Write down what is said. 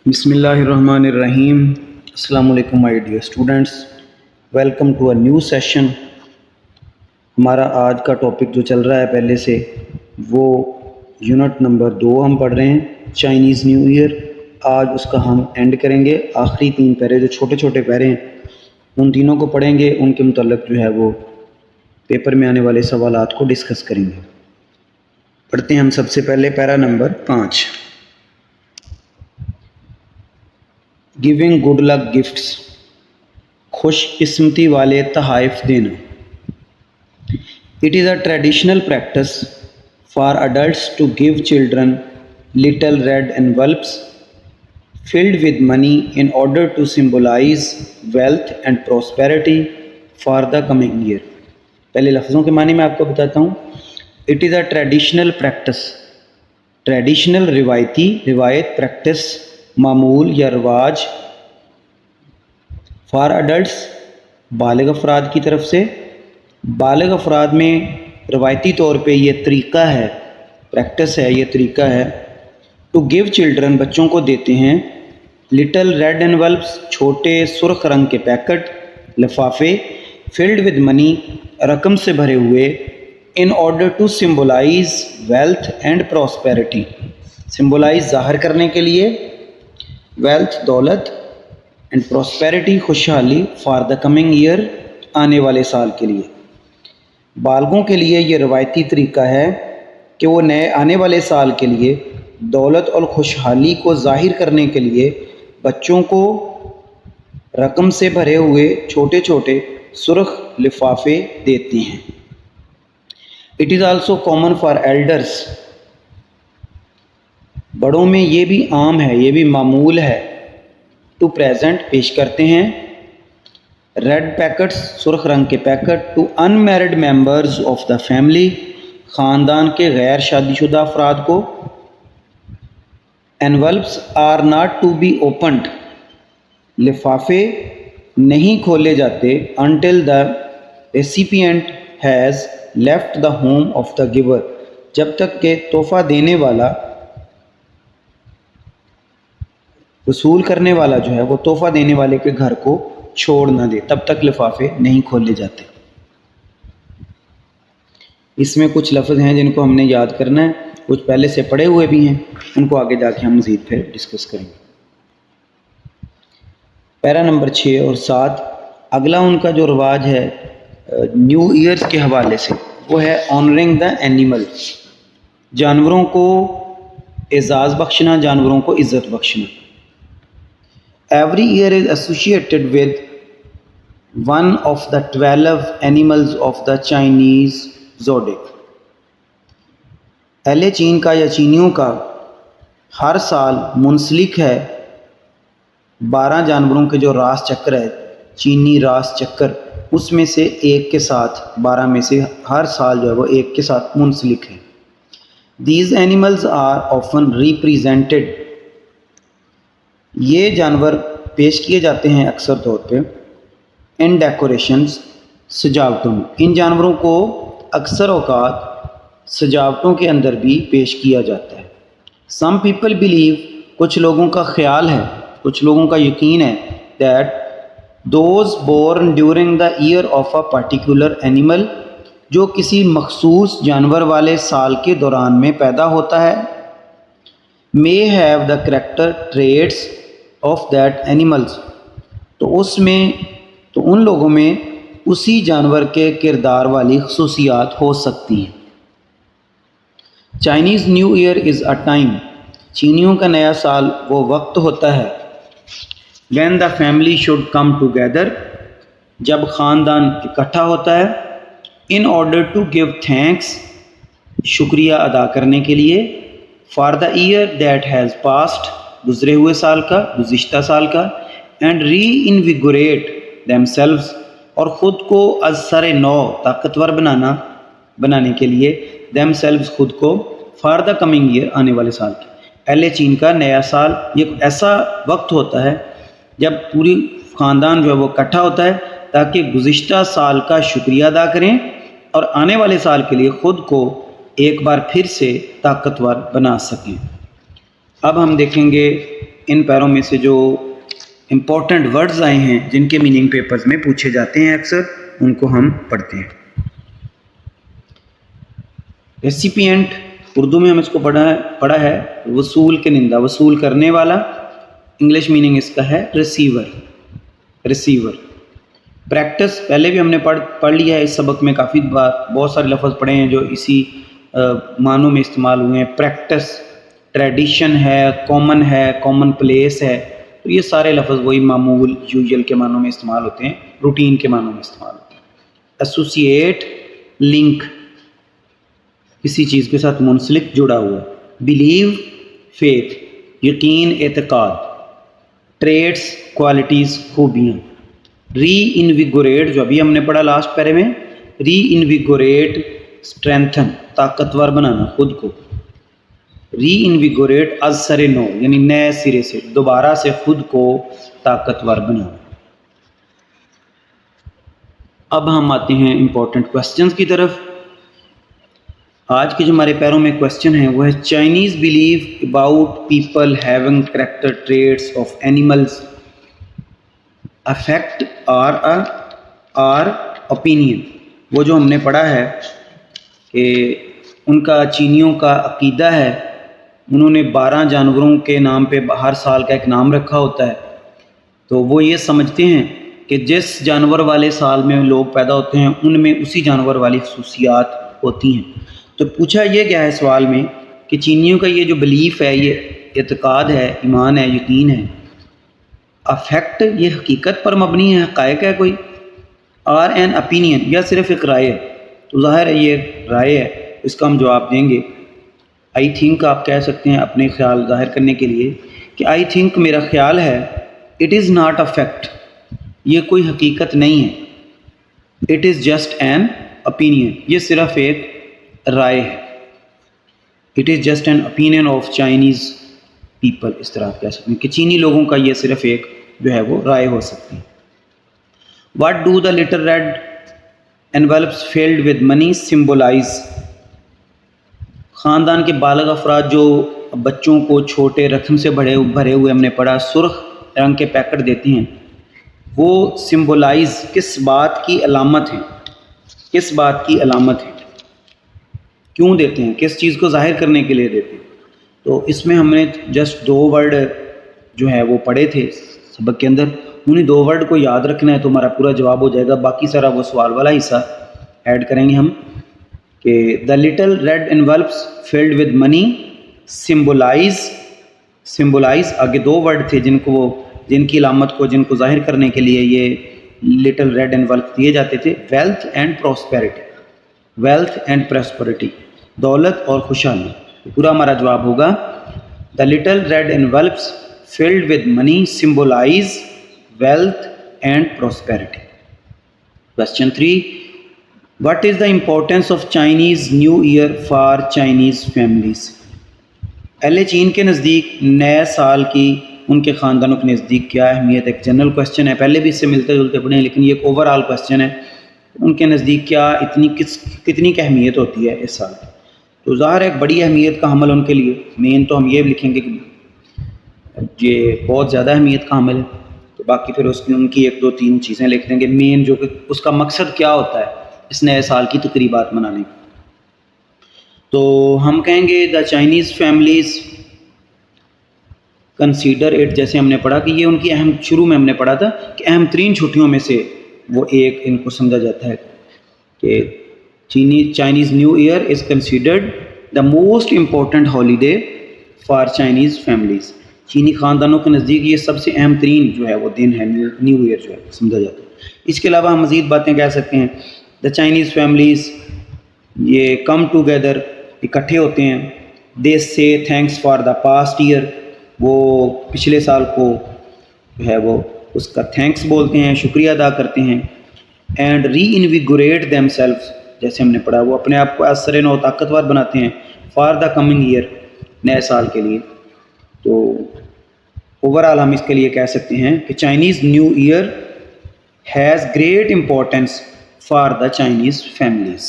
بسم اللہ الرحمن الرحیم۔ السلام علیکم my dear students, welcome to a new session. ہمارا آج کا ٹاپک جو چل رہا ہے پہلے سے وہ یونٹ نمبر 2 ہم پڑھ رہے ہیں، چائنیز نیو ایئر۔ آج اس کا ہم اینڈ کریں گے۔ آخری 3 پیرے جو چھوٹے چھوٹے پیرے ہیں ان تینوں کو پڑھیں گے، ان کے متعلق جو ہے وہ پیپر میں آنے والے سوالات کو ڈسکس کریں گے۔ پڑھتے ہیں ہم سب سے پہلے para number 5، giving good luck gifts, خوش قسمتی والے تحائف دینا۔ It is a traditional practice for adults to give children little red envelopes filled with money in order to symbolize wealth and prosperity for the coming year۔ پہلے لفظوں کے معنی میں آپ کو بتاتا ہوں۔ It is a traditional practice, traditional روایتی، روایت، پریکٹس معمول یا رواج، فار اڈلٹس بالغ افراد کی طرف سے۔ بالغ افراد میں روایتی طور پہ یہ طریقہ ہے، پریکٹس ہے، یہ طریقہ ہے ٹو گیو چلڈرن، بچوں کو دیتے ہیں، لٹل ریڈ envelopes، چھوٹے سرخ رنگ کے پیکٹ، لفافے، فلڈ ود منی، رقم سے بھرے ہوئے، in order to symbolize wealth and prosperity, symbolize ظاہر کرنے کے لیے، ویلتھ دولت، اینڈ پراسپیرٹی خوشحالی، فار دا کمنگ ایئر آنے والے سال کے لیے۔ بالغوں کے لیے یہ روایتی طریقہ ہے کہ وہ نئے آنے والے سال کے لیے دولت اور خوشحالی کو ظاہر کرنے کے لیے بچوں کو رقم سے بھرے ہوئے چھوٹے چھوٹے سرخ لفافے دیتے ہیں۔ It is also common for elders, بڑوں میں یہ بھی عام ہے، یہ بھی معمول ہے، ٹو پریزنٹ، پیش کرتے ہیں، ریڈ پیکٹس، سرخ رنگ کے packet, to unmarried members of the family, خاندان کے غیر شادی شدہ افراد کو۔ envelopes are not to be opened, لفافے نہیں کھولے جاتے، until the recipient has left the home of the giver، جب تک کہ تحفہ دینے والا، وصول کرنے والا جو ہے وہ تحفہ دینے والے کے گھر کو چھوڑ نہ دے، تب تک لفافے نہیں کھولے جاتے۔ اس میں کچھ لفظ ہیں جن کو ہم نے یاد کرنا ہے، کچھ پہلے سے پڑھے ہوئے بھی ہیں، ان کو آگے جا کے ہم مزید پھر ڈسکس کریں گے۔ پیرا نمبر 6 اور 7، اگلا ان کا جو رواج ہے نیو ایئرز کے حوالے سے وہ ہے آنرنگ دا اینیمل، جانوروں کو اعزاز بخشنا، جانوروں کو عزت بخشنا۔ Every year is associated with one of the 12 animals of the Chinese zodiac. اہل چین کا یا چینیوں کا ہر سال منسلک ہے 12 جانوروں کے جو راس چکر ہے، چینی راس چکر، اس میں سے ایک کے ساتھ، 12 میں سے ہر سال جو ہے وہ ایک کے ساتھ منسلک ہے۔ These animals are often represented, یہ جانور پیش کیے جاتے ہیں اکثر طور پہ ان ڈیکوریشنز، سجاوٹوں میں۔ ان جانوروں کو اکثر اوقات سجاوٹوں کے اندر بھی پیش کیا جاتا ہے۔ سم پیپل بلیو، کچھ لوگوں کا خیال ہے، کچھ لوگوں کا یقین ہے that those born during the year of a particular animal, جو کسی مخصوص جانور والے سال کے دوران میں پیدا ہوتا ہے، may have the character traits of that animals، تو اس میں، تو ان لوگوں میں اسی جانور کے کردار والی خصوصیات ہو سکتی ہیں۔ Chinese new year is a time, چینیوں کا نیا سال وہ وقت ہوتا ہے when the family should come together، جب خاندان اکٹھا ہوتا ہے، in order to give thanks، شکریہ ادا کرنے کے لیے، for the year that has passed، گزرے ہوئے سال کا، گزشتہ سال کا، and reinvigorate themselves، اور خود کو از سر نو طاقتور بنانے کے لیے، themselves خود کو، for the coming year آنے والے سال کے۔ اہل چین کا نیا سال یہ ایسا وقت ہوتا ہے جب پوری خاندان جو ہے وہ اکٹھا ہوتا ہے تاکہ گزشتہ سال کا شکریہ ادا کریں اور آنے والے سال کے لیے خود کو ایک بار پھر سے طاقتور بنا سکیں۔ اب ہم دیکھیں گے ان پیروں میں سے جو امپورٹنٹ ورڈز آئے ہیں جن کے میننگ پیپرز میں پوچھے جاتے ہیں اکثر، ان کو ہم پڑھتے ہیں۔ ریسیپینٹ، اردو میں ہم اس کو پڑھا ہے وصول کنندہ، وصول کرنے والا۔ انگلش میننگ اس کا ہے ریسیور۔ پریکٹس پہلے بھی ہم نے پڑھ لیا ہے اس سبق میں، کافی بار بہت سارے لفظ پڑھے ہیں جو اسی معنوں میں استعمال ہوئے ہیں۔ پریکٹس ٹریڈیشن ہے، کامن پلیس ہے، تو یہ سارے لفظ وہی معمول، یوزول کے معنوں میں استعمال ہوتے ہیں، روٹین کے معنوں میں استعمال ہوتے ہیں۔ ایسوسیٹ، لنک، کسی چیز کے ساتھ منسلک، جڑا ہوا۔ بلیو، فیتھ، یقین، اعتقاد۔ ٹریٹس، کوالٹیز، خوبیاں۔ ری انویگوریٹ، جو ابھی ہم نے پڑھا لاسٹ پیرے میں، ری انویگوریٹ، اسٹرینتھن، طاقتور بنانا خود کو۔ ری انویگوریٹ از سر نو، یعنی نئے سرے سے، دوبارہ سے خود کو طاقتور بنانا۔ اب ہم آتے ہیں امپورٹنٹ کوسچنز کی طرف۔ آج کے جو ہمارے پیروں میں کوسچن ہیں وہ ہے Chinese believe about people having character traits of animals affect are opinion. وہ جو ہم نے پڑھا ہے کہ ان کا چینیوں کا عقیدہ ہے، انہوں نے 12 جانوروں کے نام پہ ہر سال کا ایک نام رکھا ہوتا ہے، تو وہ یہ سمجھتے ہیں کہ جس جانور والے سال میں لوگ پیدا ہوتے ہیں ان میں اسی جانور والی خصوصیات ہوتی ہیں۔ تو پوچھا یہ گیا ہے سوال میں کہ چینیوں کا یہ جو بلیف ہے، یہ اعتقاد ہے، ایمان ہے، یقین ہے، افیکٹ یہ حقیقت پر مبنی ہے، حقائق ہے کوئی، آر این اپینین، یا صرف ایک رائے ہے؟ تو ظاہر ہے یہ رائے ہے، اس کا ہم جواب دیں گے آئی تھنک۔ آپ کہہ سکتے ہیں اپنے خیال ظاہر کرنے کے لیے کہ آئی تھنک، میرا خیال ہے، it is not a fact, یہ کوئی حقیقت نہیں ہے، it is just an opinion, یہ صرف ایک رائے ہے، it is just an opinion of Chinese people, اس طرح آپ کہہ سکتے ہیں کہ چینی لوگوں کا یہ صرف ایک جو ہے وہ رائے ہو سکتی ہے۔ What do the little red envelopes filled with money symbolize؟ خاندان کے بالغ افراد جو بچوں کو چھوٹے رقم سے بھرے ہوئے ہم نے پڑھا سرخ رنگ کے پیکٹ دیتے ہیں، وہ سمبولائز کس بات کی علامت ہیں؟ کس بات کی علامت ہے؟ کیوں دیتے ہیں؟ کس چیز کو ظاہر کرنے کے لیے دیتے ہیں؟ تو اس میں ہم نے جسٹ 2 ورڈ جو ہے وہ پڑھے تھے سبق کے اندر، انہیں 2 ورڈ کو یاد رکھنا ہے تو ہمارا پورا جواب ہو جائے گا۔ باقی سارا وہ سوال والا حصہ ایڈ کریں گے ہم کہ the little red envelopes filled with money symbolize, آگے 2 ورڈ تھے جن کی علامت کو، جن کو ظاہر کرنے کے لیے یہ لٹل ریڈ انویلپ دیے جاتے تھے، ویلتھ اینڈ پراسپیرٹی، دولت اور خوشحالی۔ پورا ہمارا جواب ہوگا the little red envelopes filled with money symbolize wealth and prosperity۔ Question 3, what is the importance of Chinese New Year for Chinese families؟ اہل چین کے نزدیک نئے سال کی ان کے خاندانوں کے نزدیک کیا اہمیت ہے؟ ایک جنرل کوسچن ہے، پہلے بھی اس سے ملتے جلتے پڑھے ہیں لیکن یہ ایک اوور آل کوسچن ہے، ان کے نزدیک کیا کتنی کی اہمیت ہوتی ہے اس سال؟ تو ظاہر ہے ایک بڑی اہمیت کا حامل ان کے لیے، مین تو ہم یہ لکھیں گے کہ یہ بہت زیادہ اہمیت کا حامل ہے، تو باقی پھر اس کی ان کی 1 2 3 چیزیں لکھ دیں گے مین، جو کہ اس کا مقصد کیا ہوتا ہے اس نئے سال کی تقریبات منانے کا۔ تو ہم کہیں گے دا چائنیز فیملیز کنسیڈر اٹ، جیسے ہم نے پڑھا کہ یہ ان کی اہم، شروع میں ہم نے پڑھا تھا کہ اہم ترین چھٹیوں میں سے وہ ایک ان کو سمجھا جاتا ہے کہ Chinese new year is considered the most important holiday for Chinese families. چینی خاندانوں کے نزدیک یہ سب سے اہم ترین جو ہے وہ دن ہے، نیو ایئر جو ہے سمجھا جاتا ہے۔ اس کے علاوہ ہم مزید باتیں کہہ سکتے ہیں، دا چائنیز فیملیز یہ کم ٹوگیدر، اکٹھے ہوتے ہیں، they say thanks for the past year, وہ پچھلے سال کو جو ہے وہ اس کا تھینکس بولتے ہیں، شکریہ ادا کرتے ہیں، اینڈ ری انویگوریٹ دیم سیلفس، جیسے ہم نے پڑھا وہ اپنے آپ کو اثر نو طاقتور بناتے ہیں، فار دا کمنگ ایئر، نئے سال کے لیے۔ تو اوور آل ہم اس کے لیے کہہ سکتے ہیں کہ Chinese new year has great importance for the Chinese families.